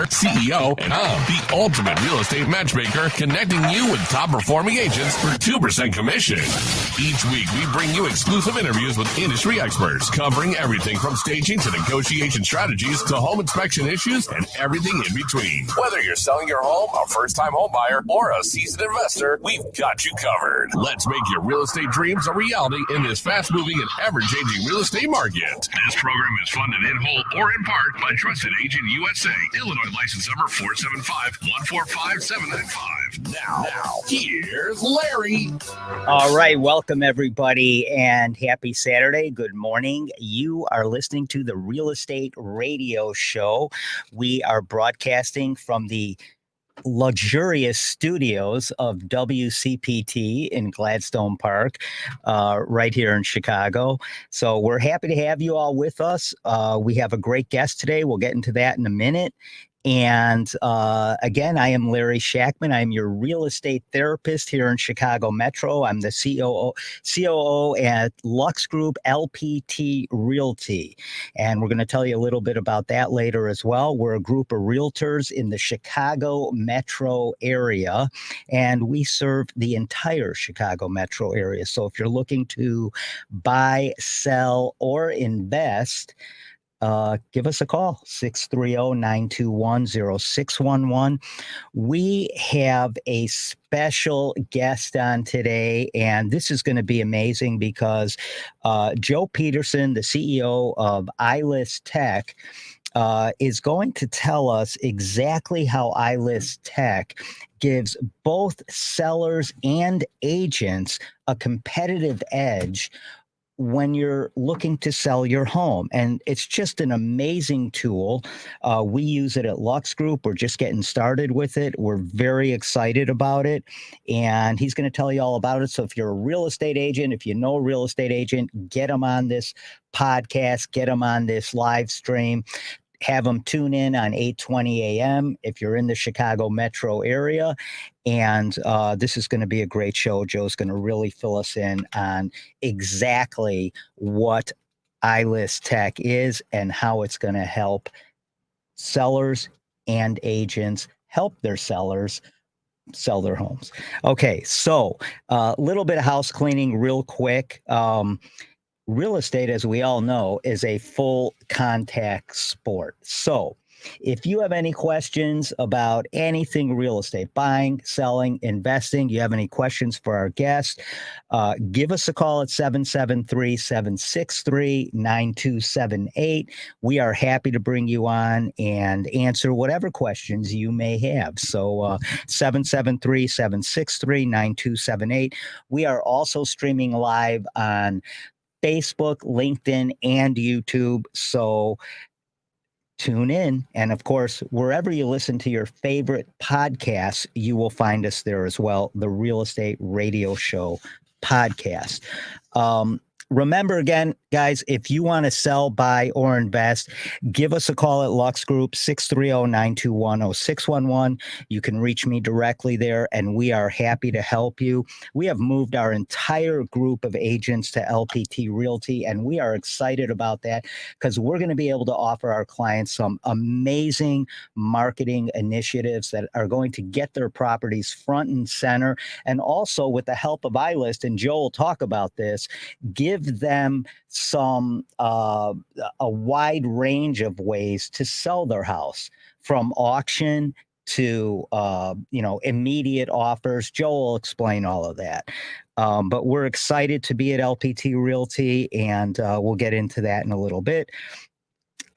CEO.com, the ultimate real estate matchmaker, connecting you with top performing agents for 2% commission. Each week, we bring you exclusive interviews with industry experts, covering everything from staging to negotiation strategies to home inspection issues and everything in between. Whether you're selling your home, a first-time home buyer, or a seasoned investor, we've got you covered. Let's make your real estate dreams a reality in this fast-moving and ever-changing real estate market. This program is funded in whole or in part by Trusted Agent USA, Illinois license number 475-145-795. Now, here's Larry. All right, welcome everybody and happy Saturday. Good morning. You are listening to the Real Estate Radio Show. We are broadcasting from the luxurious studios of WCPT in Gladstone Park, right here in Chicago. So we're happy to have you all with us. We have a great guest today. We'll get into that in a minute. And again, I am Larry Shakman. I'm your real estate therapist here in Chicago Metro. I'm the COO at Lux Group LPT Realty. And we're going to tell you a little bit about that later as well. We're a group of realtors in the Chicago Metro area, and we serve the entire Chicago Metro area. So if you're looking to buy, sell, or invest, give us a call, 630-921-0611. We have a special guest on today, and this is going to be amazing because Joe Peterson, the CEO of iList Tech, is going to tell us exactly how iList Tech gives both sellers and agents a competitive edge when you're looking to sell your home. And it's just an amazing tool. We use it at Lux Group. We're just getting started with it. We're very excited about it. And he's going to tell you all about it. So if you're a real estate agent, if you know a real estate agent, get them on this podcast, get them on this live stream. Have them tune in on 8:20 a.m. if you're in the Chicago metro area. And this is going to be a great show. Joe's going to really fill us in on exactly what iList Tech is and how it's going to help sellers and agents help their sellers sell their homes. Okay, so a little bit of house cleaning real quick. Real estate, as we all know, is a full contact sport. So if you have any questions about anything real estate, buying, selling, investing, you have any questions for our guest, give us a call at 773-763-9278. We are happy to bring you on and answer whatever questions you may have. So 773-763-9278. We are also streaming live on Facebook, LinkedIn, and YouTube. So tune in. And of course, wherever you listen to your favorite podcasts, you will find us there as well, the Real Estate Radio Show podcast. Remember again, guys, if you want to sell, buy, or invest, give us a call at Lux Group, 630-921-0611. You can reach me directly there, and we are happy to help you. We have moved our entire group of agents to LPT Realty, and we are excited about that because we're going to be able to offer our clients some amazing marketing initiatives that are going to get their properties front and center. And also with the help of iList, and Joe will talk about this, give them some a wide range of ways to sell their house, from auction to immediate offers. Joe will explain all of that. But we're excited to be at LPT Realty, and we'll get into that in a little bit.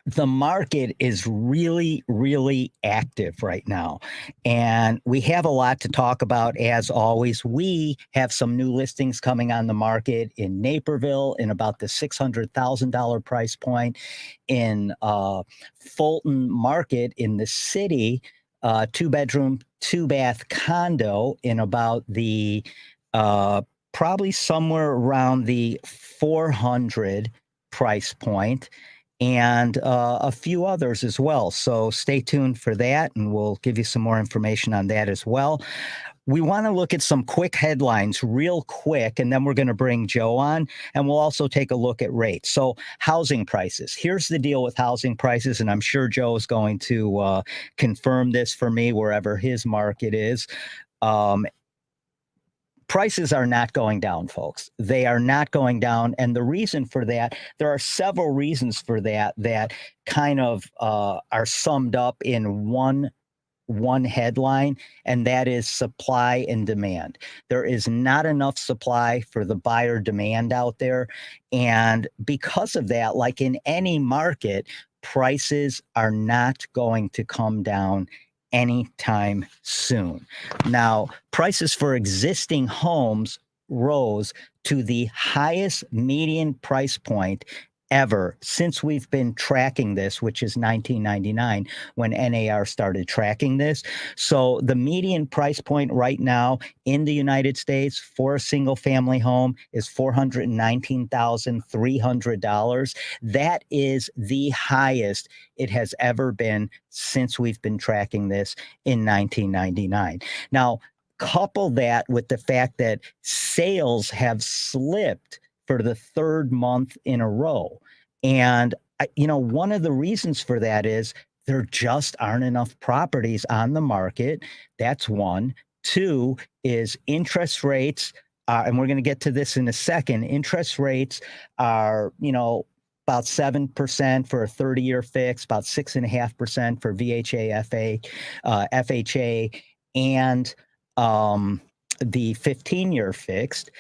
The market is really, really active right now, and we have a lot to talk about. As always, we have some new listings coming on the market in Naperville in about the $600,000 price point, in Fulton Market in the city, 2-bedroom, 2-bath condo in about the probably somewhere around the 400 price point. and a few others as well. So stay tuned for that, and we'll give you some more information on that as well. We want to look at some quick headlines real quick, and then we're going to bring Joe on, and we'll also take a look at rates. So housing prices. Here's the deal with housing prices, and I'm sure Joe is going to confirm this for me wherever his market is. Prices are not going down, folks. They are not going down. And the reason for that, there are several reasons for that kind of are summed up in one headline, and that is supply and demand. There is not enough supply for the buyer demand out there. And because of that, like in any market, prices are not going to come down anytime soon. Now, prices for existing homes rose to the highest median price point ever since we've been tracking this, which is 1999 when NAR started tracking this. So the median price point right now in the United States for a single family home is $419,300. That is the highest it has ever been since we've been tracking this in 1999. Now, couple that with the fact that sales have slipped for the third month in a row. And, one of the reasons for that is there just aren't enough properties on the market. That's one. Two is interest rates. And we're going to get to this in a second. Interest rates are, about 7% for a 30-year fix, about 6.5% for VHA, FHA, and the 15-year fixed.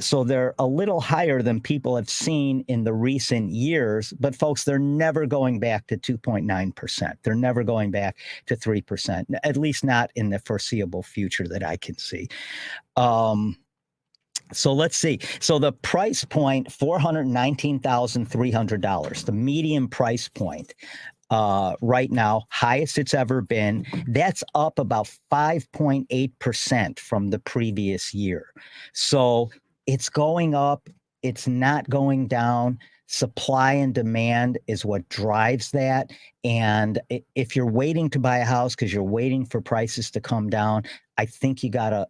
So they're a little higher than people have seen in the recent years, but folks, they're never going back to 2.9%. They're never going back to 3%, at least not in the foreseeable future that I can see. So let's see. So the price point, $419,300, the median price point right now, highest it's ever been. That's up about 5.8% from the previous year. So it's going up. It's not going down. Supply and demand is what drives that. And if you're waiting to buy a house because you're waiting for prices to come down, I think you're going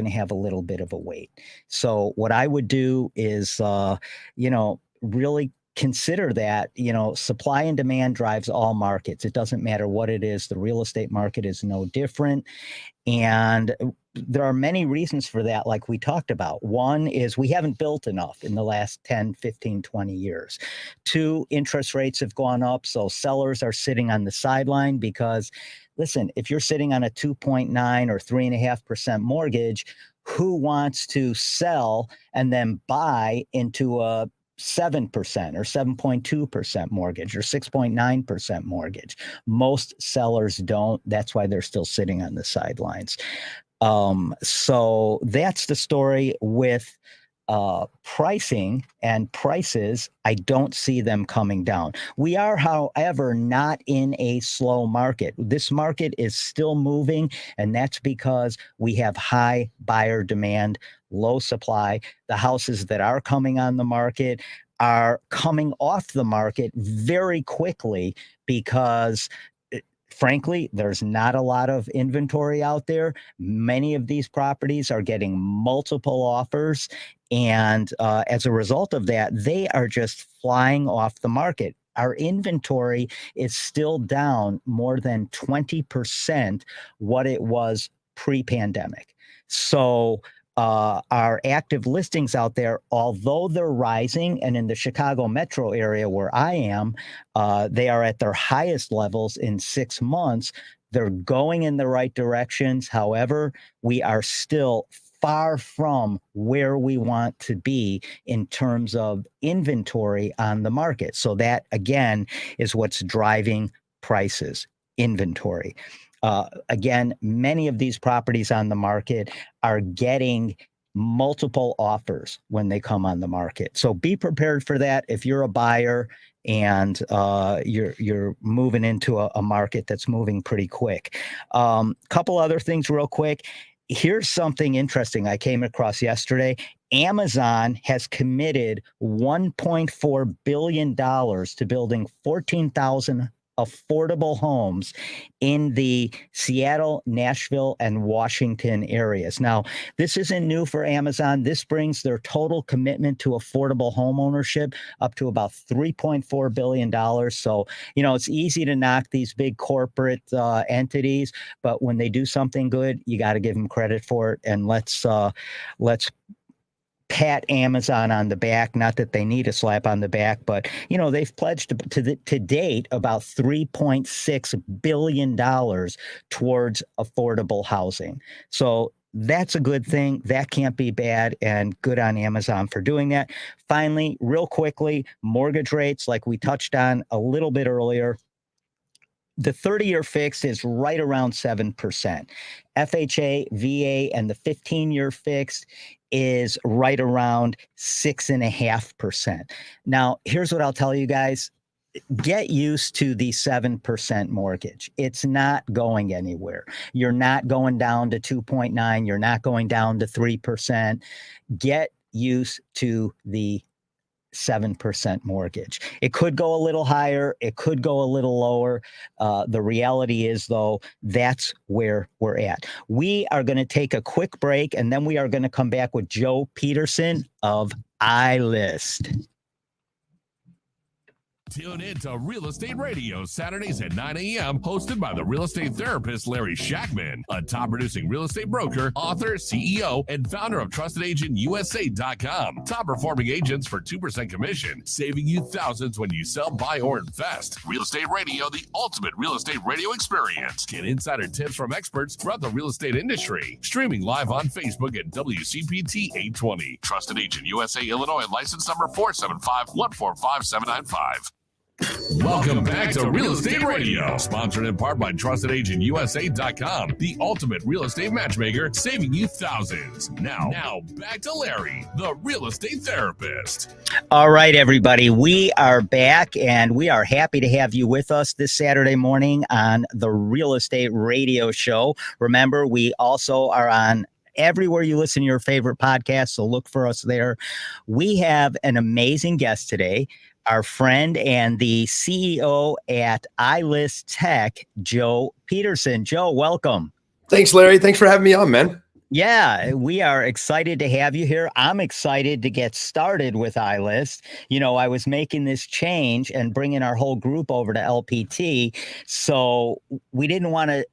to have a little bit of a wait. So what I would do is, really consider that, supply and demand drives all markets. It doesn't matter what it is. The real estate market is no different. And there are many reasons for that, like we talked about. One is we haven't built enough in the last 10, 15, 20 years. Two, interest rates have gone up, so sellers are sitting on the sideline because, listen, if you're sitting on a 2.9 or 3.5% mortgage, who wants to sell and then buy into a 7% or 7.2% mortgage or 6.9% mortgage? Most sellers don't. That's why they're still sitting on the sidelines. So that's the story with pricing and prices. I don't see them coming down. We are, however, not in a slow market. This market is still moving, and that's because we have high buyer demand, low supply. The houses that are coming on the market are coming off the market very quickly because, frankly, there's not a lot of inventory out there. Many of these properties are getting multiple offers. And as a result of that, they are just flying off the market. Our inventory is still down more than 20% what it was pre-pandemic. So our active listings out there, although they're rising, and in the Chicago metro area where I am, they are at their highest levels in 6 months. They're going in the right directions. However, we are still far from where we want to be in terms of inventory on the market. So that, again, is what's driving prices, inventory. Again, many of these properties on the market are getting multiple offers when they come on the market. So be prepared for that if you're a buyer and you're moving into a market that's moving pretty quick. Couple other things real quick. here's something interesting I came across yesterday. Amazon has committed $1.4 billion to building 14,000 affordable homes in the Seattle, Nashville, and Washington areas. Now, this isn't new for Amazon. This brings their total commitment to affordable home ownership up to about $3.4 billion. So, it's easy to knock these big corporate entities, but when they do something good, you got to give them credit for it. And let's pat Amazon on the back. Not that they need a slap on the back, but they've pledged to date about $3.6 billion towards affordable housing. So that's a good thing. That can't be bad, and good on Amazon for doing that. Finally, real quickly, mortgage rates, like we touched on a little bit earlier. The 30-year fixed is right around 7%. FHA, VA, and the 15-year fixed is right around 6.5%. Now, here's what I'll tell you guys. Get used to the 7% mortgage. It's not going anywhere. You're not going down to 2.9. You're not going down to 3%. Get used to the 7% mortgage. It could go a little higher. It could go a little lower. The reality is, though, that's where we're at. We are going to take a quick break, and then we are going to come back with Joe Peterson of iList. Tune in to Real Estate Radio Saturdays at 9 a.m. hosted by the real estate therapist Larry Shakman, a top-producing real estate broker, author, CEO, and founder of TrustedAgentUSA.com. Top-performing agents for 2% commission, saving you thousands when you sell, buy, or invest. Real Estate Radio, the ultimate real estate radio experience. Get insider tips from experts throughout the real estate industry. Streaming live on Facebook at WCPT 820. Trusted Agent USA, Illinois, license number 475-145795. Welcome back to Real Estate Radio, sponsored in part by TrustedAgentUSA.com, the ultimate real estate matchmaker, saving you thousands. Now back to Larry, the real estate therapist. All right, everybody, we are back, and we are happy to have you with us this Saturday morning on the Real Estate Radio Show. Remember, we also are on everywhere you listen to your favorite podcast, so look for us there. We have an amazing guest today. Our friend and the CEO at iList Tech, Joe Peterson. Joe, welcome. Thanks, Larry. Thanks for having me on, man. Yeah, we are excited to have you here. I'm excited to get started with iList. I was making this change and bringing our whole group over to LPT. So we didn't want to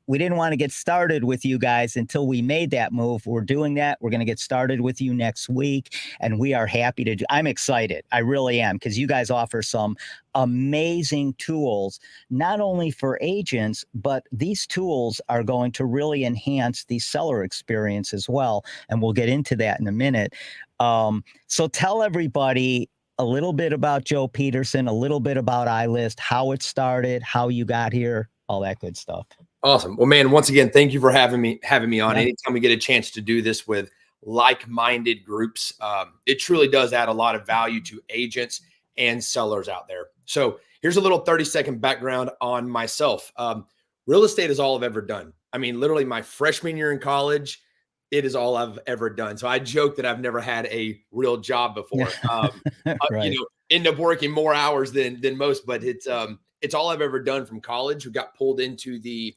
get started with you guys until we made that move. We're doing that. We're going to get started with you next week, and we are happy to I'm excited. I really am, because you guys offer some amazing tools, not only for agents, but these tools are going to really enhance the seller experience as well. And we'll get into that in a minute. So tell everybody a little bit about Joe Peterson, a little bit about iList, how it started, how you got here, all that good stuff. Awesome. Well, man, once again, thank you for having me on. Yeah. Anytime we get a chance to do this with like-minded groups, it truly does add a lot of value to agents and sellers out there. So here's a little 30-second background on myself. Real estate is all I've ever done. I mean, literally my freshman year in college, it is all I've ever done. So I joke that I've never had a real job before. Right. End up working more hours than most, but it's all I've ever done from college. We got pulled into the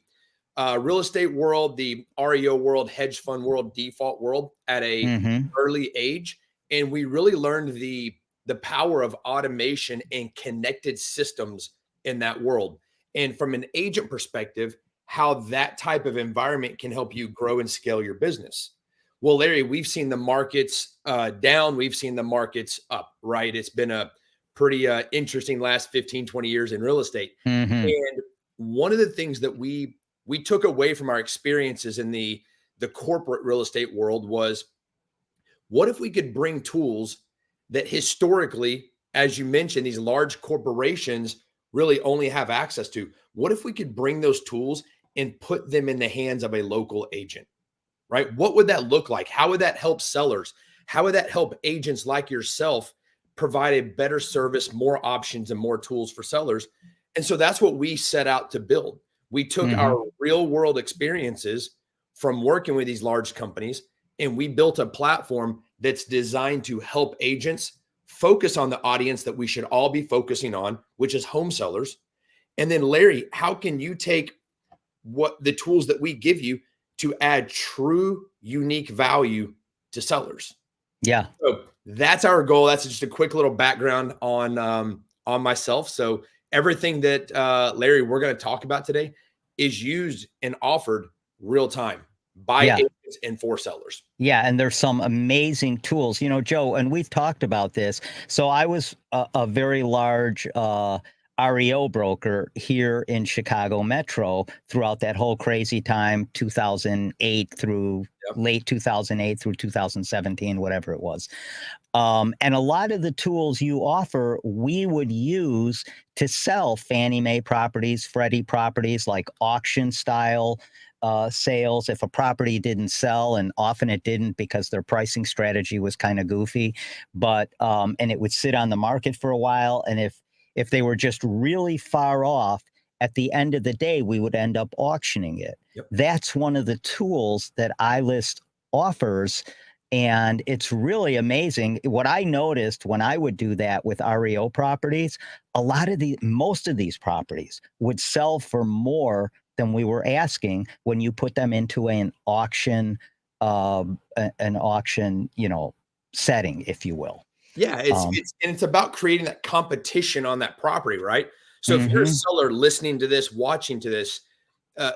real estate world, the REO world, hedge fund world, default world at a early age. And we really learned the power of automation and connected systems in that world. And from an agent perspective, how that type of environment can help you grow and scale your business. Well, Larry, we've seen the markets down. We've seen the markets up, right? It's been a pretty interesting last 15, 20 years in real estate. And one of the things that we took away from our experiences in the corporate real estate world was, what if we could bring tools that historically, as you mentioned, these large corporations really only have access to? What if we could bring those tools and put them in the hands of a local agent, right? What would that look like? How would that help sellers? How would that help agents like yourself provide a better service, more options, and more tools for sellers? And so that's what we set out to build. We took our real world experiences from working with these large companies, and we built a platform that's designed to help agents focus on the audience that we should all be focusing on, which is home sellers. And then Larry, how can you take what the tools that we give you to add true unique value to sellers? Yeah. So that's our goal. That's just a quick little background on myself. So everything that Larry, we're going to talk about today is used and offered real time by agents and for sellers. Yeah, and there's some amazing tools, Joe, and we've talked about this. So I was a very large REO broker here in Chicago Metro throughout that whole crazy time, 2008 through late 2008 through 2017, whatever it was. And a lot of the tools you offer, we would use to sell Fannie Mae properties, Freddie properties, like auction style sales. If a property didn't sell, and often it didn't because their pricing strategy was kind of goofy, but and it would sit on the market for a while. And if they were just really far off, at the end of the day, we would end up auctioning it. Yep. That's one of the tools that iList offers. And it's really amazing. What I noticed when I would do that with REO properties, most of these properties would sell for more than we were asking when you put them into an auction, setting, if you will. Yeah, it's about creating that competition on that property, right? So if you're a seller listening to this, watching to this,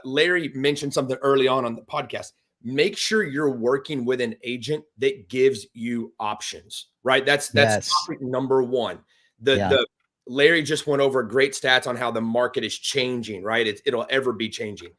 Larry mentioned something early on the podcast. Make sure you're working with an agent that gives you options, right? That's topic number one. The Larry just went over great stats on how the market is changing, right? It'll ever be changing.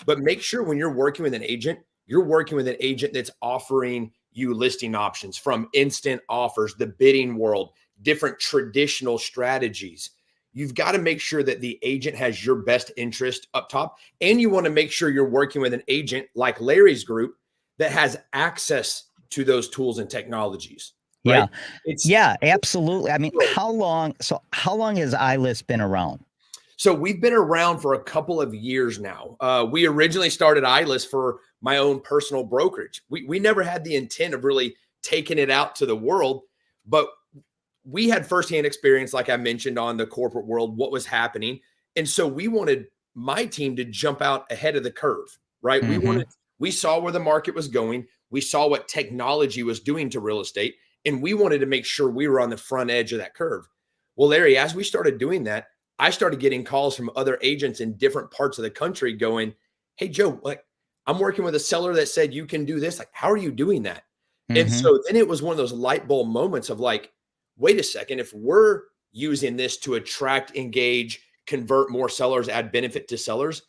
But make sure when you're working with an agent, you're working with an agent that's offering you listing options from instant offers, the bidding world, different traditional strategies. You've got to make sure that the agent has your best interest up top. And you want to make sure you're working with an agent like Larry's group that has access to those tools and technologies. Right? Yeah, absolutely. I mean, how long has iList been around? So we've been around for a couple of years now. We originally started iList for my own personal brokerage. We never had the intent of really taking it out to the world, but we had firsthand experience, like I mentioned, on the corporate world, what was happening. And so we wanted my team to jump out ahead of the curve, right? We saw where the market was going. We saw what technology was doing to real estate, and we wanted to make sure we were on the front edge of that curve. Well, Larry, as we started doing that, I started getting calls from other agents in different parts of the country going, "Hey, Joe, I'm working with a seller that said you can do this. How are you doing that?" And so then it was one of those light bulb moments of wait a second, if we're using this to attract, engage, convert more sellers, add benefit to sellers,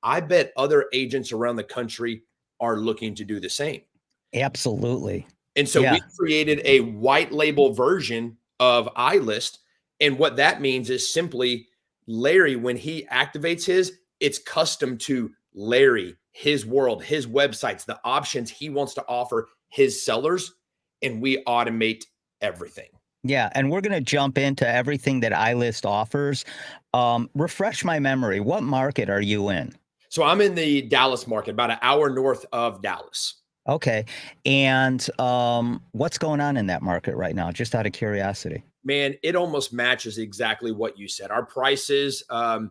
I bet other agents around the country are looking to do the same. Absolutely. And so we created a white label version of iList. And what that means is simply Larry, when he activates it's custom to Larry, his world, his websites, the options he wants to offer his sellers, and we automate everything. Yeah, and we're going to jump into everything that iList offers. Refresh my memory. What market are you in? So I'm in the Dallas market, about an hour north of Dallas. Okay. And what's going on in that market right now? Just out of curiosity. Man, it almost matches exactly what you said. Our prices and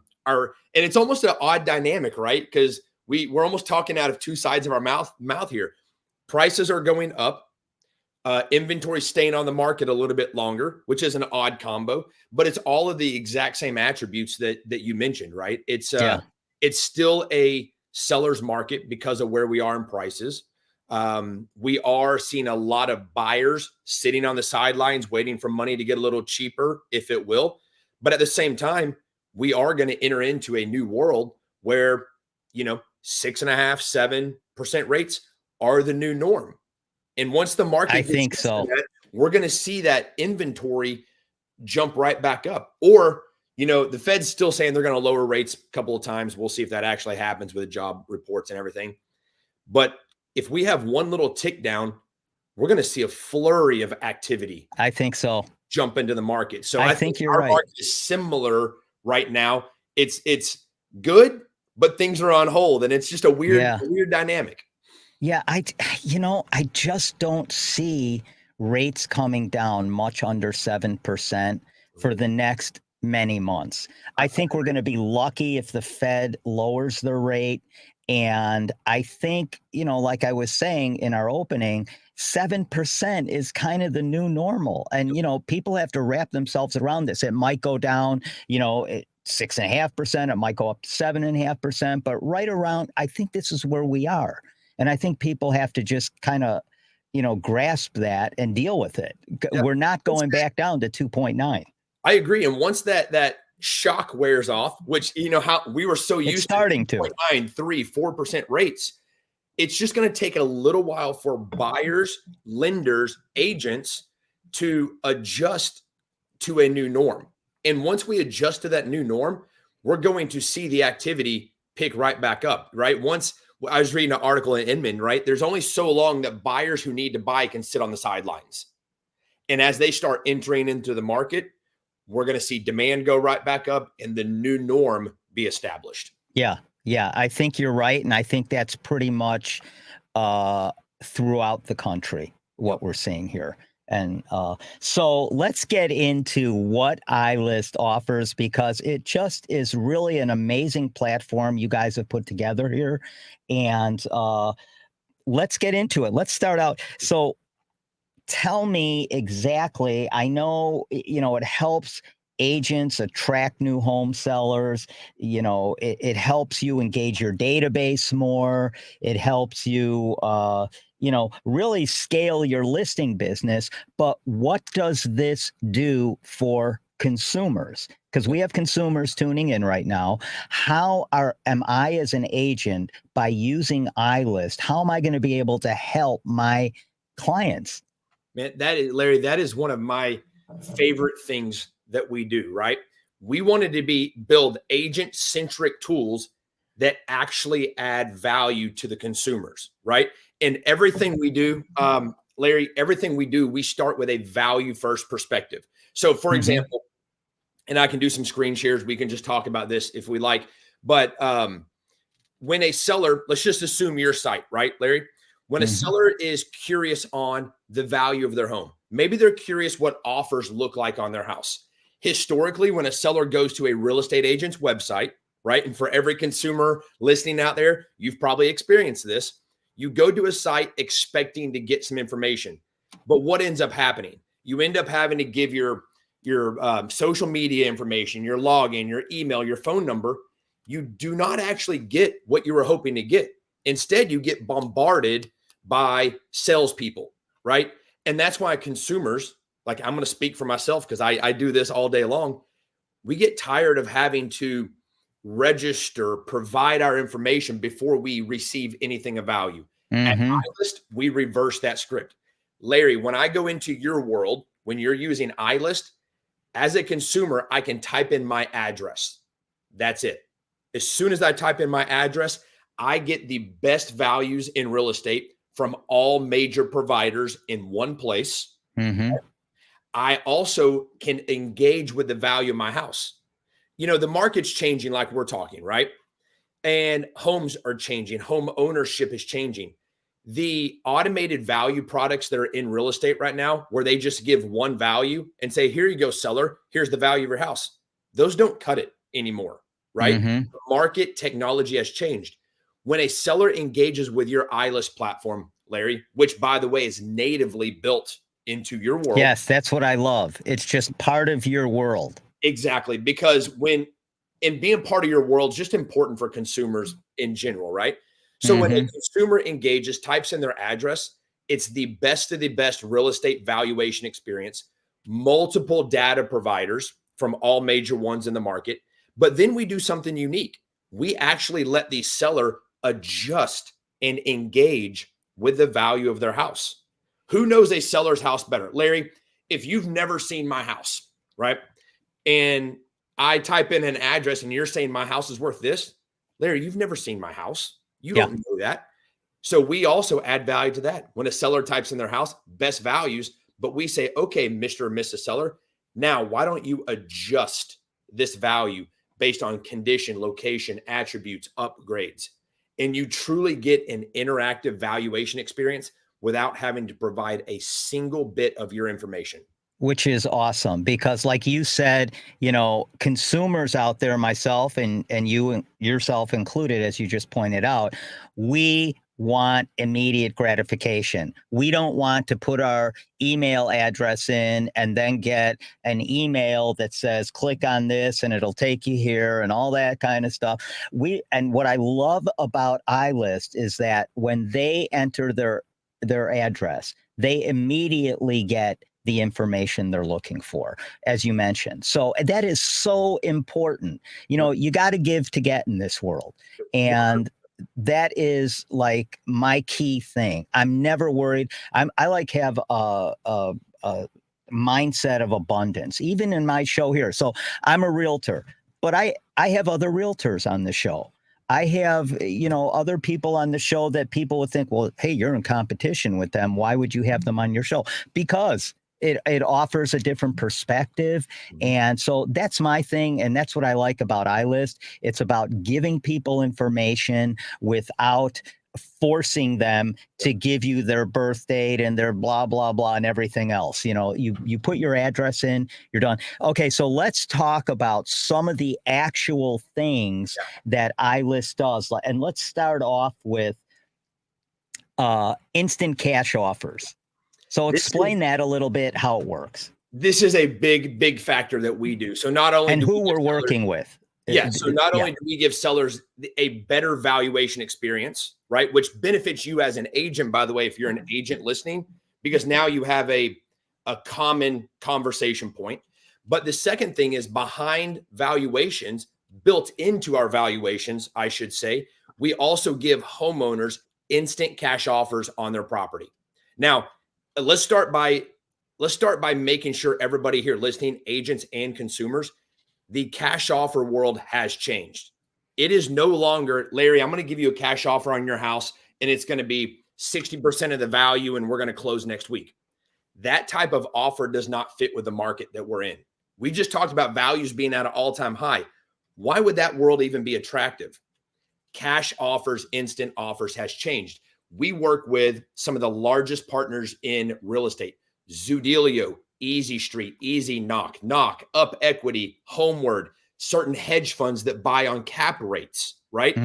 it's almost an odd dynamic, right? Because we're almost talking out of two sides of our mouth here. Prices are going up. Inventory staying on the market a little bit longer, which is an odd combo, but it's all of the exact same attributes that you mentioned, right? It's still a seller's market because of where we are in prices. We are seeing a lot of buyers sitting on the sidelines, waiting for money to get a little cheaper, if it will. But at the same time, we are going to enter into a new world where, 6.5%, 7% rates are the new norm. And once the market I think so. We're going to see that inventory jump right back up. Or, the Fed's still saying they're going to lower rates a couple of times. We'll see if that actually happens with the job reports and everything. But if we have one little tick down, we're going to see a flurry of activity. I think so. Jump into the market. So I think you're our right. market is similar right now. It's good, but things are on hold, and it's just a weird dynamic. Yeah, I just don't see rates coming down much under 7% for the next many months. I think we're going to be lucky if the Fed lowers the rate. And I think, like I was saying in our opening, 7% is kind of the new normal. And, people have to wrap themselves around this. It might go down, 6.5%. It might go up to 7.5%. But right around, I think this is where we are. And I think people have to just kind of, grasp that and deal with it. Yeah. We're not going back down to 2.9. I agree. And once that shock wears off, which, how we were so used starting to 2.9, 3, 4% rates, it's just going to take a little while for buyers, lenders, agents to adjust to a new norm. And once we adjust to that new norm, we're going to see the activity pick right back up, right? Once I was reading an article in Inman, right? There's only so long that buyers who need to buy can sit on the sidelines. And as they start entering into the market, we're going to see demand go right back up and the new norm be established. Yeah. Yeah. I think you're right. And I think that's pretty much throughout the country, what we're seeing here. And so let's get into what iList offers, because it just is really an amazing platform you guys have put together here. And let's get into it. Let's start out. So tell me exactly, I know, it helps agents attract new home sellers. It helps you engage your database more. It helps you, really scale your listing business. But what does this do for consumers? Because we have consumers tuning in right now. Am I, as an agent, by using iList, how am I going to be able to help my clients? Man, Larry, that is one of my favorite things that we do, right? We wanted to build agent-centric tools that actually add value to the consumers, right? And everything we do, Larry, we start with a value-first perspective. So, for example, and I can do some screen shares. We can just talk about this if we like. But when a seller, let's just assume your site, right, Larry? When a seller is curious on the value of their home, maybe they're curious what offers look like on their house. Historically, when a seller goes to a real estate agent's website, right? And for every consumer listening out there, you've probably experienced this. You go to a site expecting to get some information, but what ends up happening? You end up having to give your social media information, your login, your email, your phone number. You do not actually get what you were hoping to get. Instead, you get bombarded by salespeople, right? And that's why consumers, like, I'm going to speak for myself because I do this all day long. We get tired of having to register, provide our information before we receive anything of value. At iList, we reverse that script. Larry, when I go into your world, when you're using iList, as a consumer, I can type in my address. That's it. As soon as I type in my address, I get the best values in real estate from all major providers in one place. I also can engage with the value of my house. The market's changing like we're talking, right? And homes are changing. Home ownership is changing. The automated value products that are in real estate right now, where they just give one value and say, here you go, seller, here's the value of your house. Those don't cut it anymore, right? The market technology has changed. When a seller engages with your iList platform, Larry, which, by the way, is natively built into your world. Yes, that's what I love. It's just part of your world. Exactly. Because being part of your world is just important for consumers in general, right? So when a consumer engages, types in their address, it's the best of the best real estate valuation experience, multiple data providers from all major ones in the market. But then we do something unique. We actually let the seller adjust and engage with the value of their house. Who knows a seller's house better? Larry, if you've never seen my house, right? And I type in an address and you're saying my house is worth this, Larry, you've never seen my house. You don't know that. So we also add value to that. When a seller types in their house, best values, but we say, okay, Mr. or Mrs. Seller, now why don't you adjust this value based on condition, location, attributes, upgrades? and you truly get an interactive valuation experience without having to provide a single bit of your information. Which is awesome because, like you said, you know, consumers out there, myself and you yourself included, as you just pointed out, we want immediate gratification. We don't want to put our email address in and then get an email that says click on this and it'll take you here and all that kind of stuff. And what I love about iList is that when they enter their address, they immediately get the information they're looking for, as you mentioned. So that is so important. You know, you got to give to get in this world. And that is like my key thing. I'm never worried. I like have a mindset of abundance, even in my show here. So I'm a realtor, but I have other realtors on the show. I have, you know, other people on the show that people would think, well, hey, you're in competition with them. Why would you have them on your show? Because it offers a different perspective. And so that's my thing. And that's what I like about iList. It's about giving people information without forcing them to give you their birth date and their blah, blah, blah, and everything else. You know, you put your address in, you're done. Okay, so let's talk about some of the actual things that iList does. And let's start off with instant cash offers. So explain that a little bit, how it works. This is a big factor that we do. So not only and who we're working with. Yeah. So not only do we give sellers a better valuation experience, right? Which benefits you as an agent, by the way, if you're an agent listening, because now you have a common conversation point. But the second thing is behind valuations, built into our valuations, I should say, we also give homeowners instant cash offers on their property. Now, let's start by making sure everybody here listening, agents and consumers, the cash offer world has changed. It is no longer, Larry, I'm going to give you a cash offer on your house and it's going to be 60% of the value and we're going to close next week. That type of offer does not fit with the market that we're in. We just talked about values being at an all-time high. Why would that world even be attractive? Cash offers, instant offers has changed. We work with some of the largest partners in real estate. Zudelio, Easy Street, Easy Knock, Up Equity, Homeward, certain hedge funds that buy on cap rates, right?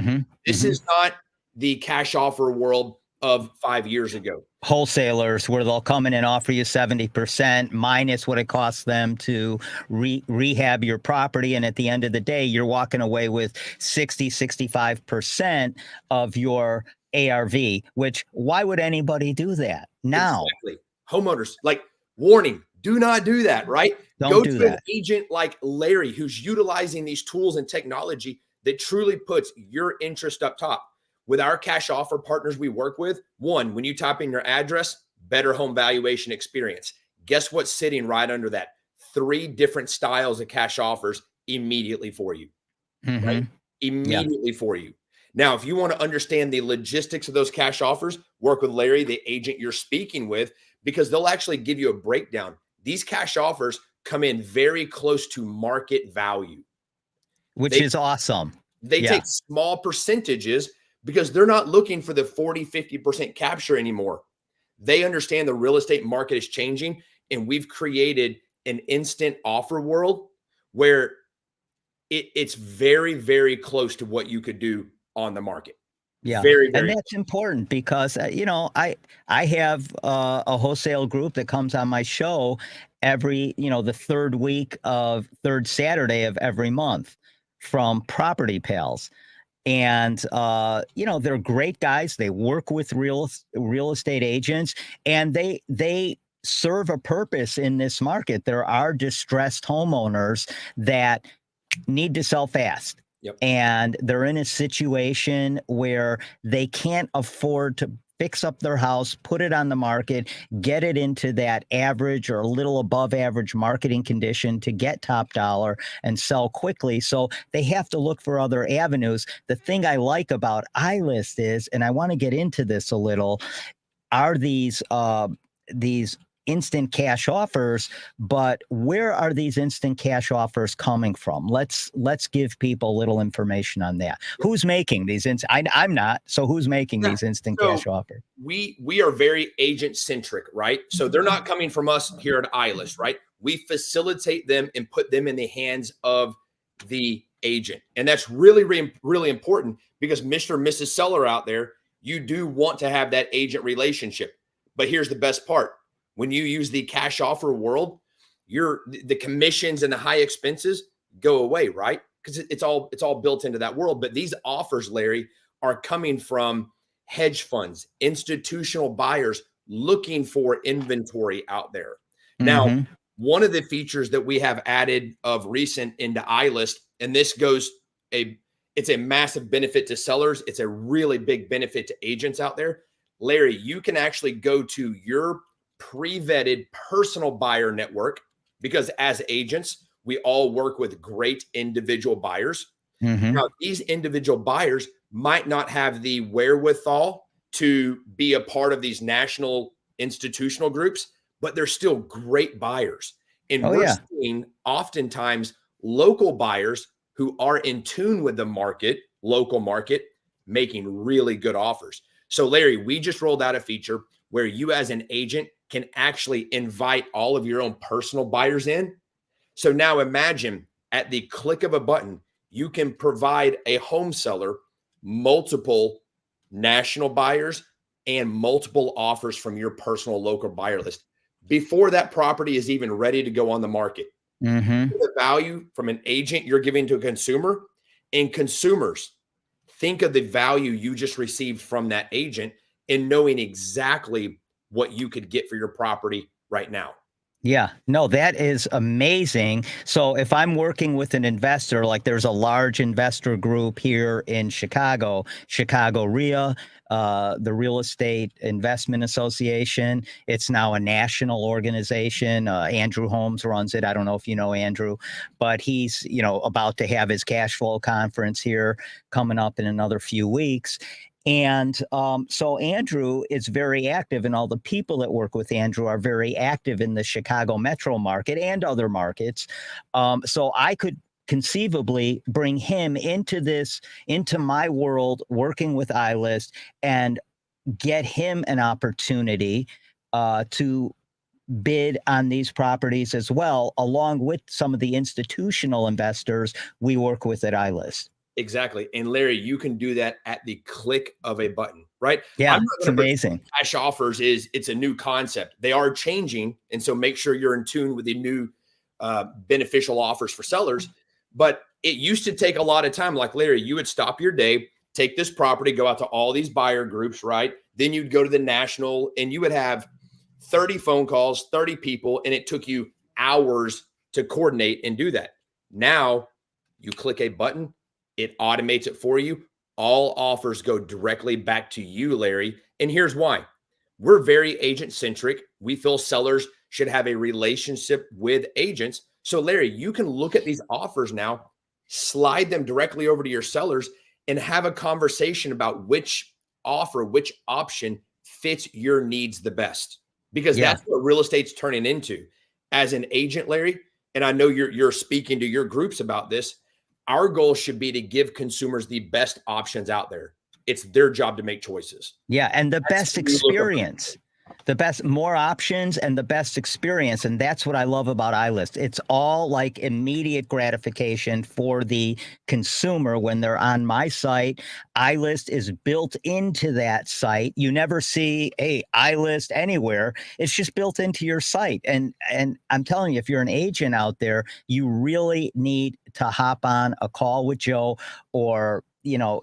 This is not the cash offer world of 5 years ago. Wholesalers where they'll come in and offer you 70% minus what it costs them to rehab your property. And at the end of the day, you're walking away with 65% of your ARV, which why would anybody do that now? Exactly. Homeowners, like, warning, do not do that, right? Don't do that. An agent like Larry, who's utilizing these tools and technology that truly puts your interest up top. With our cash offer partners we work with, one, when you type in your address, better home valuation experience. Guess what's sitting right under that? 3 different styles of cash offers immediately for you, right? Immediately for you. Now, if you want to understand the logistics of those cash offers, work with Larry, the agent you're speaking with, because they'll actually give you a breakdown. These cash offers come in very close to market value. Which is awesome. They take small percentages because they're not looking for the 40, 50% capture anymore. They understand the real estate market is changing, and we've created an instant offer world where it's very, very close to what you could do on the market. Yeah. Very, and that's important because, you know, I have a wholesale group that comes on my show every, you know, the third Saturday of every month from Property Pals. And, you know, they're great guys. They work with real estate agents, and they serve a purpose in this market. There are distressed homeowners that need to sell fast. And they're in a situation where they can't afford to fix up their house, put it on the market, get it into that average or a little above average marketing condition to get top dollar and sell quickly. So they have to look for other avenues. The thing I like about iList is, and I want to get into this a little, are these instant cash offers, but where are these instant cash offers coming from? Let's give people a little information on that. Who's making these? I'm not. So who's making these instant cash offers? We are very agent centric, right? So they're not coming from us here at iList, right? We facilitate them and put them in the hands of the agent, and that's really, really, really important because Mr. and Mrs. Seller out there, you do want to have that agent relationship. But here's the best part. When you use the cash offer world, the commissions and the high expenses go away, right? Because it's all built into that world. But these offers, Larry, are coming from hedge funds, institutional buyers looking for inventory out there. Now, one of the features that we have added of recent into iList, and this it's a massive benefit to sellers. It's a really big benefit to agents out there. Larry, you can actually go to your pre-vetted personal buyer network, because as agents, we all work with great individual buyers. Now, these individual buyers might not have the wherewithal to be a part of these national institutional groups, but they're still great buyers. And we're seeing oftentimes local buyers who are in tune with the market, local market, making really good offers. So Larry, we just rolled out a feature where you as an agent can actually invite all of your own personal buyers in. So now imagine at the click of a button, you can provide a home seller multiple national buyers and multiple offers from your personal local buyer list before that property is even ready to go on the market. The value from an agent you're giving to a consumer, and consumers think of the value you just received from that agent and knowing exactly what you could get for your property right now. Yeah, no, that is amazing. So if I'm working with an investor, like there's a large investor group here in Chicago, Chicago RIA, the Real Estate Investment Association. It's now a national organization. Andrew Holmes runs it. I don't know if you know Andrew, but he's, about to have his cash flow conference here coming up in another few weeks. And so Andrew is very active, and all the people that work with Andrew are very active in the Chicago metro market and other markets. So I could conceivably bring him into my world, working with iList, and get him an opportunity to bid on these properties as well, along with some of the institutional investors we work with at iList. Exactly. And Larry, you can do that at the click of a button, right? Yeah, it's amazing. Cash offers it's a new concept. They are changing. And so make sure you're in tune with the new beneficial offers for sellers. But it used to take a lot of time. Like Larry, you would stop your day, take this property, go out to all these buyer groups, right? Then you'd go to the national and you would have 30 phone calls, 30 people, and it took you hours to coordinate and do that. Now you click a button, it automates it for you. All offers go directly back to you, Larry. And here's why. We're very agent centric. We feel sellers should have a relationship with agents. So Larry, you can look at these offers now, slide them directly over to your sellers, and have a conversation about which offer, which option fits your needs the best. Because that's what real estate's turning into. As an agent, Larry, and I know you're speaking to your groups about this, our goal should be to give consumers the best options out there. It's their job to make choices. Yeah, and the best experience. The best, more options and the best experience. And that's what I love about iList. It's all like immediate gratification for the consumer when they're on my site. iList is built into that site. You never see a iList anywhere. It's just built into your site. And I'm telling you, if you're an agent out there, you really need to hop on a call with Joe, or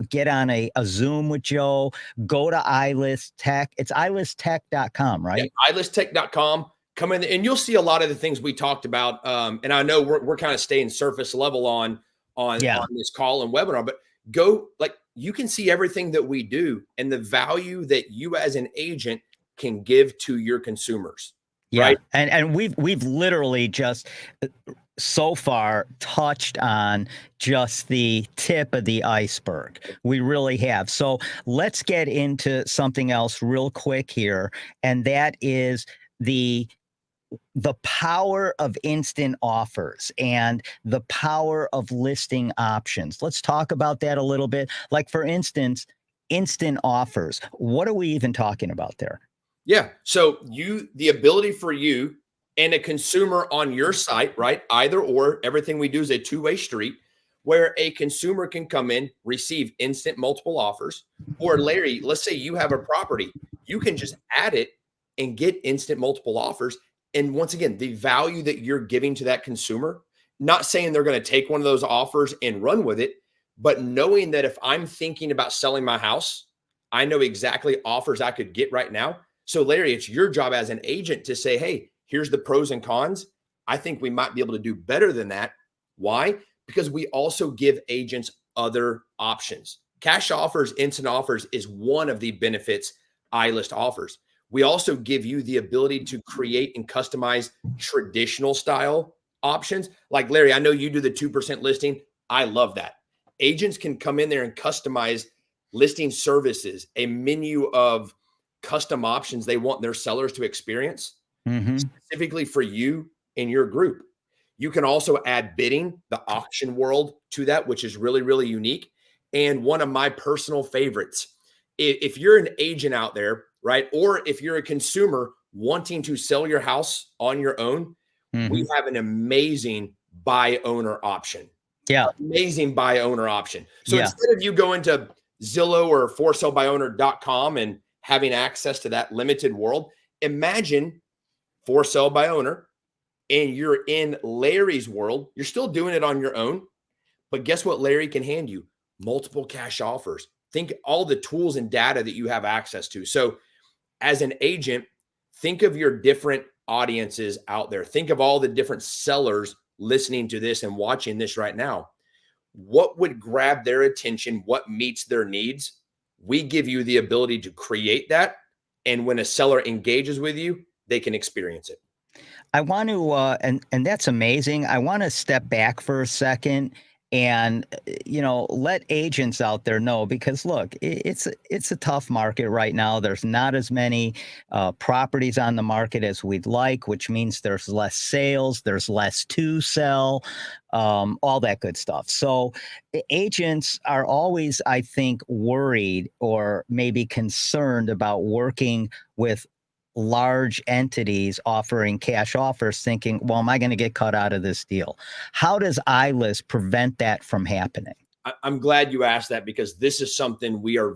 get on a Zoom with Joe, go to iList Tech. It's ilisttech.com, right? Yeah, ilisttech.com. Come in and you'll see a lot of the things we talked about. And I know we're kind of staying surface level on this call and webinar, but you can see everything that we do and the value that you as an agent can give to your consumers. Yeah. Right? And we've literally just so far touched on just the tip of the iceberg. We really have. So let's get into something else real quick here. And that is the the power of instant offers and the power of listing options. Let's talk about that a little bit. Like, for instance, instant offers. What are we even talking about there? Yeah. So the ability for you and a consumer on your site, right? Either or, everything we do is a two-way street where a consumer can come in, receive instant multiple offers. Or Larry, let's say you have a property, you can just add it and get instant multiple offers. And once again, the value that you're giving to that consumer, not saying they're going to take one of those offers and run with it, but knowing that if I'm thinking about selling my house, I know exactly offers I could get right now. So Larry, it's your job as an agent to say, hey, here's the pros and cons. I think we might be able to do better than that. Why? Because we also give agents other options. Cash offers, instant offers is one of the benefits iList offers. We also give you the ability to create and customize traditional style options. Like Larry, I know you do the 2% listing. I love that. Agents can come in there and customize listing services, a menu of custom options they want their sellers to experience specifically for you and your group. You can also add bidding, the auction world to that, which is really, really unique. And one of my personal favorites, if you're an agent out there, right? Or if you're a consumer wanting to sell your house on your own, we have an amazing buy owner option. Yeah. Amazing buy owner option. So instead of you going to Zillow or forsalebyowner.com and having access to that limited world, imagine for sale by owner and you're in Larry's world. You're still doing it on your own, but guess what Larry can hand you? Multiple cash offers. Think all the tools and data that you have access to. So as an agent, think of your different audiences out there. Think of all the different sellers listening to this and watching this right now. What would grab their attention? What meets their needs? We give you the ability to create that. And when a seller engages with you, they can experience it. I want to, and that's amazing. I want to step back for a second and, let agents out there know, because look, it's a tough market right now. There's not as many properties on the market as we'd like, which means there's less sales, there's less to sell, all that good stuff. So agents are always, I think, worried or maybe concerned about working with large entities offering cash offers, thinking, well, am I going to get cut out of this deal? How does iList prevent that from happening? I'm glad you asked that, because this is something we are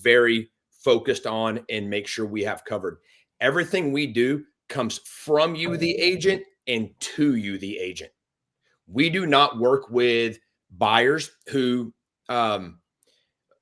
very focused on and make sure we have covered. Everything we do comes from you, the agent, and to you, the agent. We do not work with buyers who,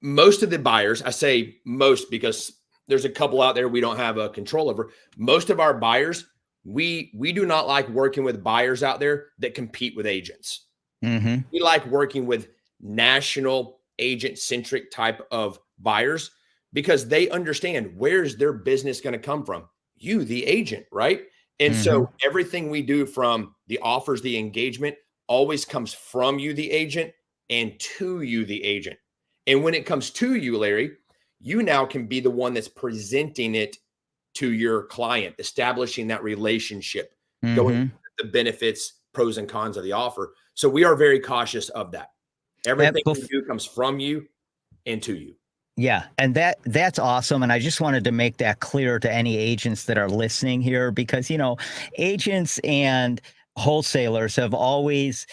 most of the buyers, I say most because there's a couple out there we don't have a control over. Most of our buyers, we do not like working with buyers out there that compete with agents. We like working with national agent-centric type of buyers, because they understand, where's their business going to come from? You, the agent, right? And so everything we do, from the offers, the engagement, always comes from you, the agent, and to you, the agent. And when it comes to you, Larry, you now can be the one that's presenting it to your client, establishing that relationship, going the benefits, pros and cons of the offer. So we are very cautious of that. Everything we do comes from you and to you. Yeah. And that's awesome. And I just wanted to make that clear to any agents that are listening here, because, agents and wholesalers have always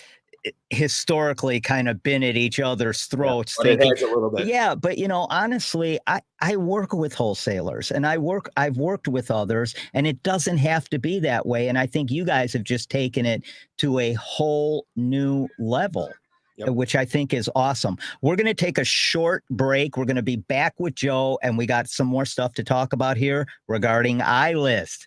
historically kind of been at each other's throats. Yeah, thinking, a little bit. Yeah, but honestly, I work with wholesalers and I've worked with others, and it doesn't have to be that way. And I think you guys have just taken it to a whole new level, which I think is awesome. We're going to take a short break. We're going to be back with Joe, and we got some more stuff to talk about here regarding iList.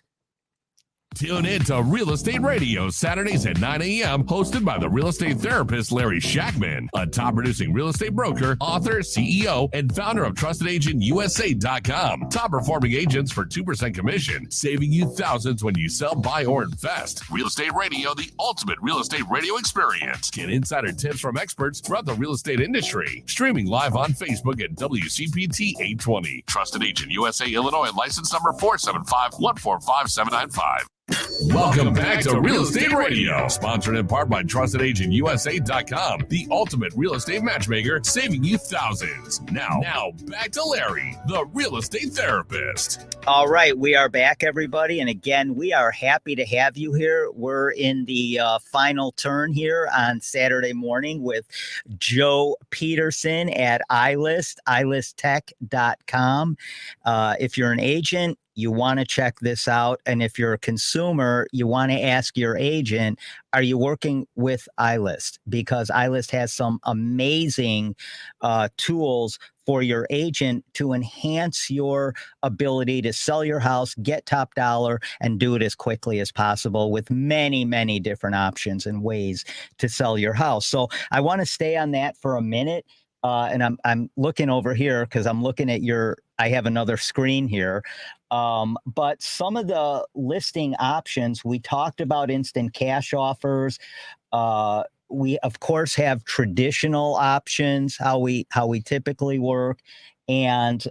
Tune in to Real Estate Radio Saturdays at 9 a.m. hosted by the real estate therapist Larry Shakman, a top-producing real estate broker, author, CEO, and founder of TrustedAgentUSA.com. Top-performing agents for 2% commission, saving you thousands when you sell, buy, or invest. Real Estate Radio, the ultimate real estate radio experience. Get insider tips from experts throughout the real estate industry. Streaming live on Facebook at WCPT 820. Trusted Agent USA, Illinois, license number 475145795. Welcome back to Real Estate Radio, sponsored in part by TrustedAgentUSA.com, the ultimate real estate matchmaker, saving you thousands. Now back to Larry, the real estate therapist. All right, we are back, everybody. And again, we are happy to have you here. We're in the final turn here on Saturday morning with Joe Peterson at iList, iListTech.com. If you're an agent, you want to check this out. And if you're a consumer, you want to ask your agent, are you working with iList? Because iList has some amazing tools for your agent to enhance your ability to sell your house, get top dollar, and do it as quickly as possible with many, many different options and ways to sell your house. So I want to stay on that for a minute. And I'm looking over here because I'm looking at I have another screen here. But some of the listing options, we talked about instant cash offers. We of course have traditional options, how we typically work, and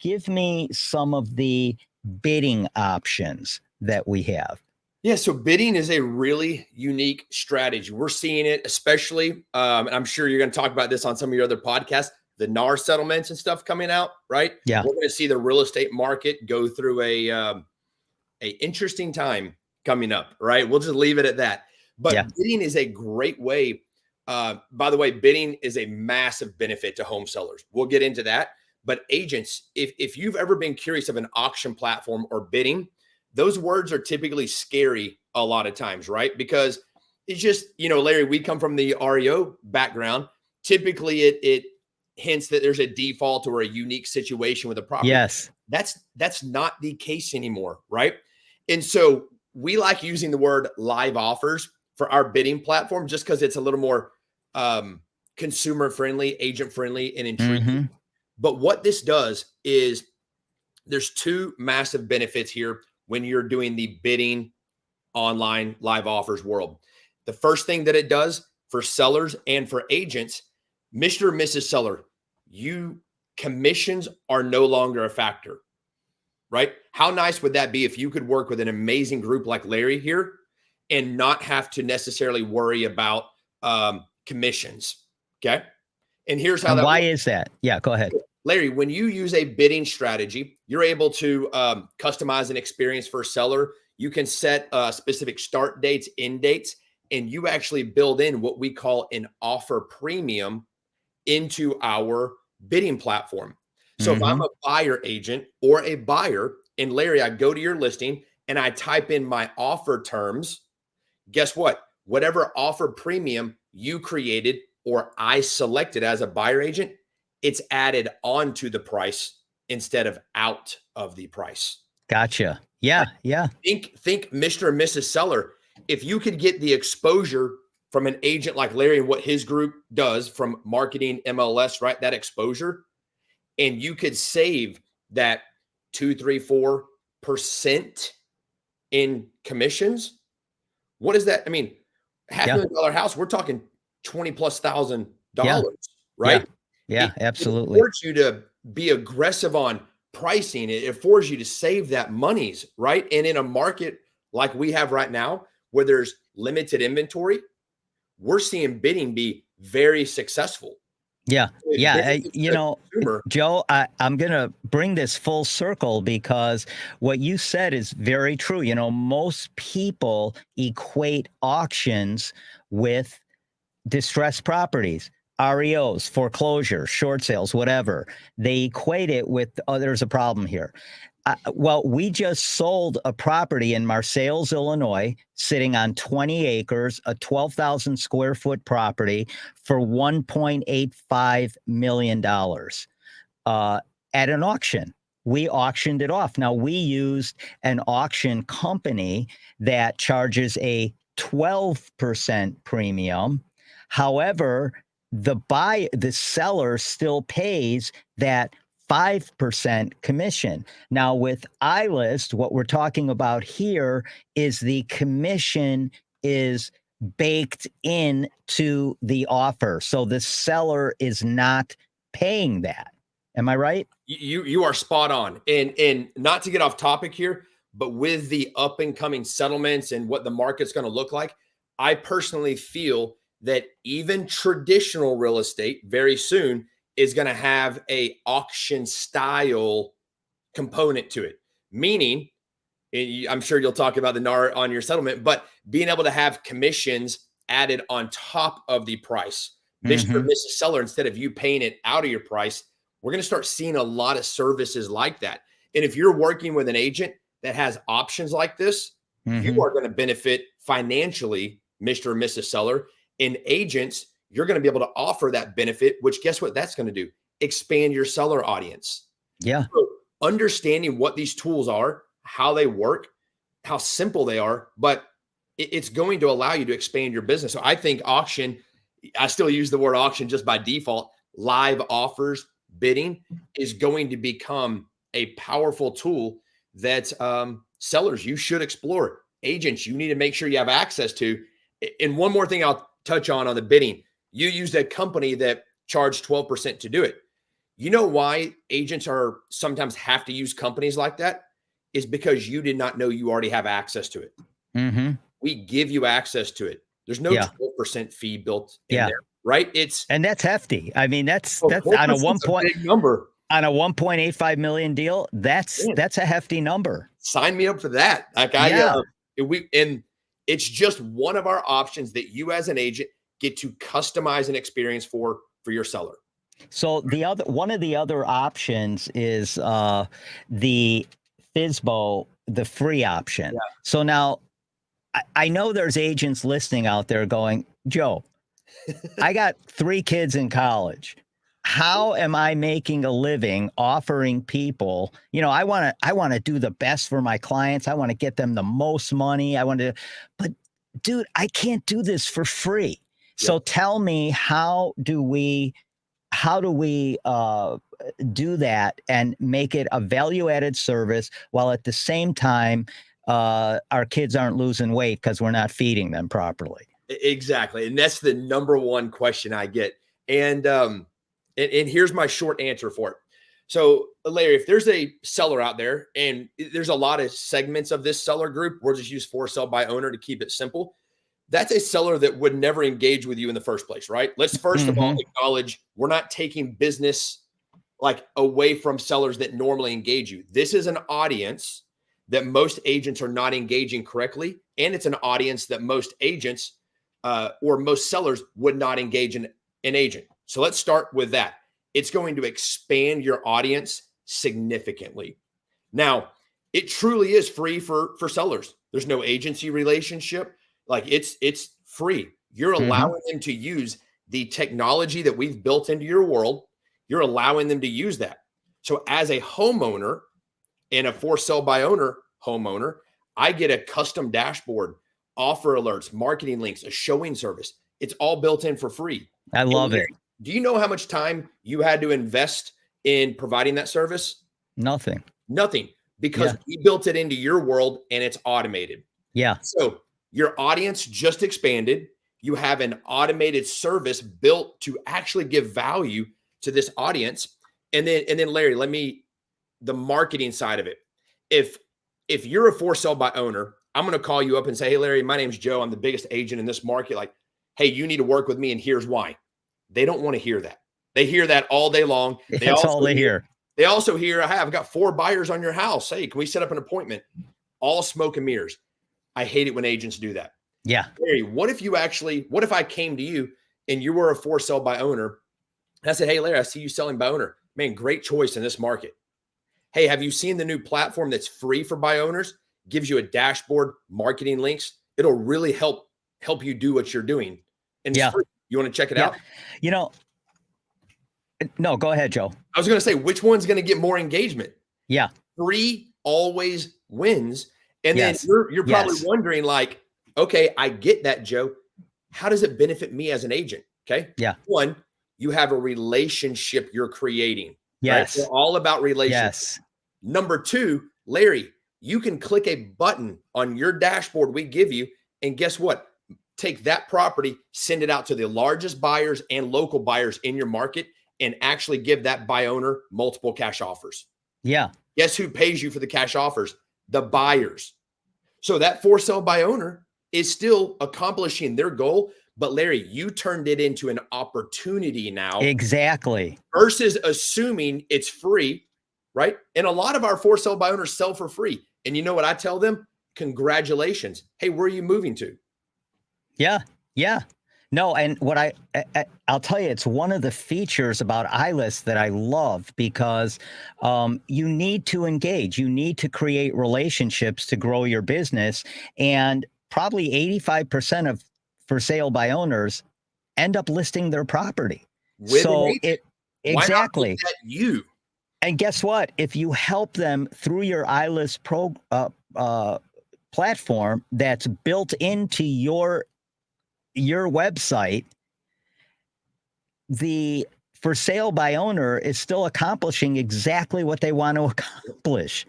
give me some of the bidding options that we have. Yeah, so bidding is a really unique strategy. We're seeing it, especially, and I'm sure you're going to talk about this on some of your other podcasts, the NAR settlements and stuff coming out, right? Yeah, we're going to see the real estate market go through a interesting time coming up, right? We'll just leave it at that. But bidding is a great way. By the way, bidding is a massive benefit to home sellers. We'll get into that. But agents, if you've ever been curious of an auction platform or bidding, those words are typically scary a lot of times, right? Because it's just, Larry, we come from the REO background. Typically, it hints that there's a default or a unique situation with a property. Yes. That's not the case anymore, right? And so we like using the word live offers for our bidding platform just because it's a little more consumer friendly, agent friendly, and intriguing. Mm-hmm. But what this does is there's two massive benefits here when you're doing the bidding online live offers world. The first thing that it does for sellers and for agents, Mr. and Mrs. Seller, commissions are no longer a factor, right? How nice would that be if you could work with an amazing group like Larry here and not have to necessarily worry about commissions, okay? And here's how why is that? Yeah, go ahead. Larry, when you use a bidding strategy, you're able to customize an experience for a seller. You can set specific start dates, end dates, and you actually build in what we call an offer premium into our bidding platform. So if I'm a buyer agent or a buyer, and Larry, I go to your listing and I type in my offer terms, guess what? Whatever offer premium you created or I selected as a buyer agent, it's added onto the price instead of out of the price. Gotcha. Yeah. Think Mr. and Mrs. Seller, if you could get the exposure from an agent like Larry and what his group does from marketing MLS, right? That exposure, and you could save that 2-3-4% in commissions. What is that? I mean, $500,000 house, we're talking $20,000+, right? Yeah, absolutely. It affords you to be aggressive on pricing. It affords you to save that monies, right? And in a market like we have right now, where there's limited inventory, we're seeing bidding be very successful. Yeah. Joe, I'm going to bring this full circle because what you said is very true. Most people equate auctions with distressed properties. REOs, foreclosure, short sales, whatever. They equate it with, there's a problem here. We just sold a property in Marseilles, Illinois, sitting on 20 acres, a 12,000 square foot property for $1.85 million at an auction. We auctioned it off. Now, we used an auction company that charges a 12% premium. However, the seller still pays that 5% commission. Now with iList, what we're talking about here is the commission is baked into the offer. So the seller is not paying that. Am I right? You are spot on. And not to get off topic here, But with the up and coming settlements and what the market's going to look like, I personally feel that even traditional real estate very soon is going to have a auction style component to it. Meaning, I'm sure you'll talk about the NAR on your settlement, but being able to have commissions added on top of the price. Mr. and Mrs. Seller, instead of you paying it out of your price, we're going to start seeing a lot of services like that. And if you're working with an agent that has options like this, you are going to benefit financially, Mr. and Mrs. Seller. In agents, you're going to be able to offer that benefit, which guess what that's going to do? Expand your seller audience. Yeah. So understanding what these tools are, how they work, how simple they are, but it's going to allow you to expand your business. So I think auction, I still use the word auction just by default, live offers, bidding is going to become a powerful tool that sellers, you should explore. Agents, you need to make sure you have access to. And one more thing I'll touch on the bidding. You used a company that charged 12% to do it. You know why agents are sometimes have to use companies like that? Is because you did not know you already have access to it. We give you access to it. There's no 12% fee built in there, right? And that's hefty. I mean, that's on a big number. On a 1.85 million deal. That's a hefty number. Sign me up for that. Like and it's just one of our options that you as an agent get to customize an experience for your seller. So one of the other options is the FSBO, the free option. Yeah. So now I know there's agents listening out there going, Joe, I got 3 kids in college. How am I making a living offering people, I want to do the best for my clients. I want to get them the most money. But dude, I can't do this for free. Yeah. So tell me, how do we do that and make it a value-added service while at the same time our kids aren't losing weight because we're not feeding them properly? Exactly. And that's the number one question I get. And here's my short answer for it. So Larry, if there's a seller out there, and there's a lot of segments of this seller group, we'll just use for sale by owner to keep it simple. That's a seller that would never engage with you in the first place, right? Let's first of all acknowledge we're not taking business like away from sellers that normally engage you. This is an audience that most agents are not engaging correctly. And it's an audience that most agents or most sellers would not engage in an agent. So let's start with that. It's going to expand your audience significantly. Now, it truly is free for sellers. There's no agency relationship. Like it's free. You're allowing them to use the technology that we've built into your world. You're allowing them to use that. So as a homeowner and a for sale by owner homeowner, I get a custom dashboard, offer alerts, marketing links, a showing service. It's all built in for free. I love it. Do you know how much time you had to invest in providing that service? Nothing. Because we built it into your world and it's automated. Yeah. So your audience just expanded. You have an automated service built to actually give value to this audience. And then Larry, the marketing side of it. If you're a for sale by owner, I'm going to call you up and say, hey, Larry, my name's Joe. I'm the biggest agent in this market. Like, hey, you need to work with me. And here's why. They don't want to hear that. They hear that all day long. That's all they hear. They also hear, I've got 4 buyers on your house. Hey, can we set up an appointment? All smoke and mirrors. I hate it when agents do that. Yeah. Larry, what if I came to you and you were a for sale by owner? And I said, hey, Larry, I see you selling by owner. Man, great choice in this market. Hey, have you seen the new platform that's free for by owners? Gives you a dashboard, marketing links. It'll really help you do what you're doing. And it's free. You want to check it out? No, go ahead, Joe. I was going to say, which one's going to get more engagement? Yeah. Free always wins. And then you're probably wondering like, okay, I get that, Joe. How does it benefit me as an agent? Okay. Yeah. 1, you have a relationship you're creating. Yes. Right? We're all about relationships. Yes. Number 2, Larry, you can click a button on your dashboard we give you. And guess what? Take that property, send it out to the largest buyers and local buyers in your market, and actually give that buy owner multiple cash offers. Yeah. Guess who pays you for the cash offers? the buyers. So that for sale by owner is still accomplishing their goal. But Larry, you turned it into an opportunity now. Exactly. Versus assuming it's free, right? And a lot of our for sale by owners sell for free. And you know what I tell them? Congratulations. Hey, where are you moving to? Yeah. Yeah. No, and what I'll tell you, it's one of the features about iList that I love because you need to engage. You need to create relationships to grow your business. And probably 85% of for sale by owners end up listing their property. With so an agent. Exactly. Why not make that you? And guess what? If you help them through your iList platform that's built into your website, the for sale by owner is still accomplishing exactly what they want to accomplish.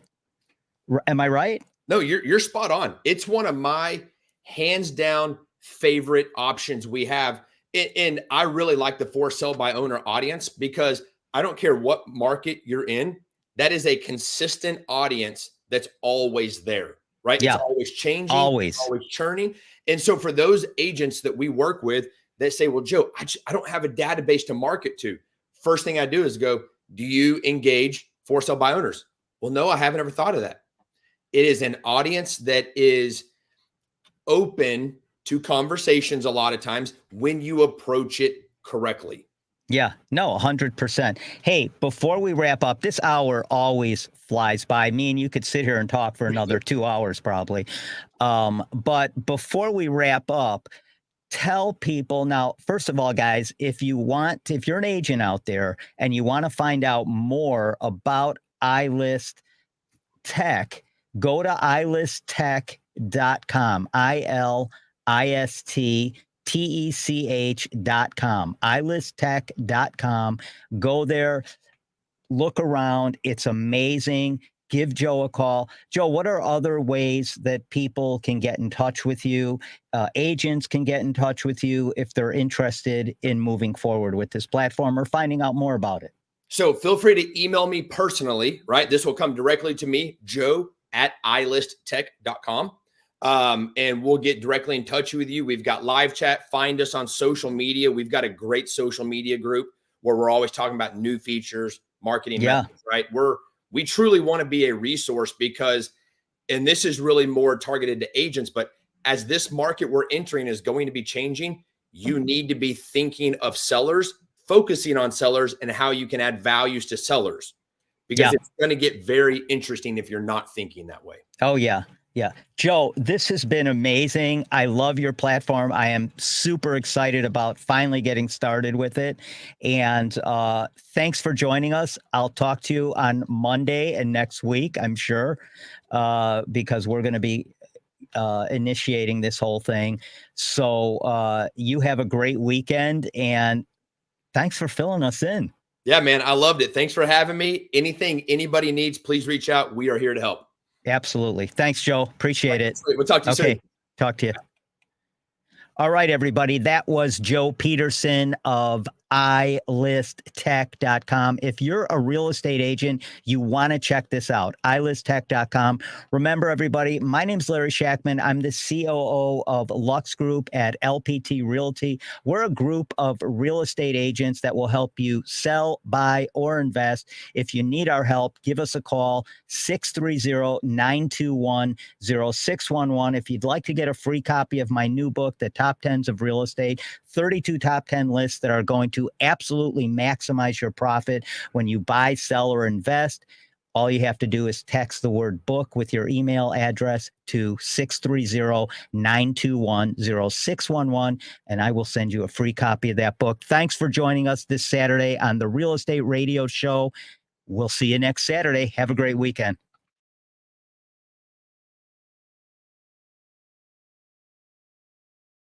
Am I right? No, you're spot on. It's one of my hands down favorite options we have. And I really like the for sale by owner audience because I don't care what market you're in, that is a consistent audience that's always there, right? Yeah. It's always changing, Always churning. And so for those agents that we work with that say, well, Joe, I don't have a database to market to. First thing I do is go, do you engage for sale by owners? Well, no, I haven't ever thought of that. It is an audience that is open to conversations a lot of times when you approach it correctly. Yeah, no, 100%. Hey, before we wrap up, this hour always flies by. Me and you could sit here and talk for another 2 hours probably. But before we wrap up, tell people now, first of all, guys, if you're an agent out there and you want to find out more about iList Tech, go to ilisttech.com, ilisttech.com, ilisttech.com. Go there, look around. It's amazing. Give Joe a call. Joe, what are other ways that people can get in touch with you? Agents can get in touch with you if they're interested in moving forward with this platform or finding out more about it. So feel free to email me personally, right? This will come directly to me, joe@ilisttech.com. And we'll get directly in touch with you. We've got live chat. Find us on social media. We've got a great social media group where we're always talking about new features, marketing methods, right? We truly want to be a resource because, and this is really more targeted to agents, but as this market we're entering is going to be changing, you need to be thinking of sellers, focusing on sellers and how you can add values to sellers because it's going to get very interesting if you're not thinking that way. Oh, yeah. Yeah. Joe, this has been amazing. I love your platform. I am super excited about finally getting started with it. And thanks for joining us. I'll talk to you on Monday and next week, I'm sure, because we're going to be initiating this whole thing. So you have a great weekend and thanks for filling us in. Yeah, man, I loved it. Thanks for having me. Anything anybody needs, please reach out. We are here to help. Absolutely. Thanks, Joe. Appreciate it. We'll talk to you soon. Talk to you. All right, everybody. That was Joe Peterson of ilisttech.com. If you're a real estate agent, you want to check this out, ilisttech.com. Remember, everybody, my name's Larry Shakman. I'm the COO of Lux Group at LPT Realty. We're a group of real estate agents that will help you sell, buy, or invest. If you need our help, give us a call, 630-921-0611. If you'd like to get a free copy of my new book, The Top 10s of Real Estate, 32 top 10 lists that are going to absolutely maximize your profit when you buy, sell, or invest. All you have to do is text the word book with your email address to 630-921-0611, and I will send you a free copy of that book. Thanks for joining us this Saturday on the Real Estate Radio Show. We'll see you next Saturday. Have a great weekend.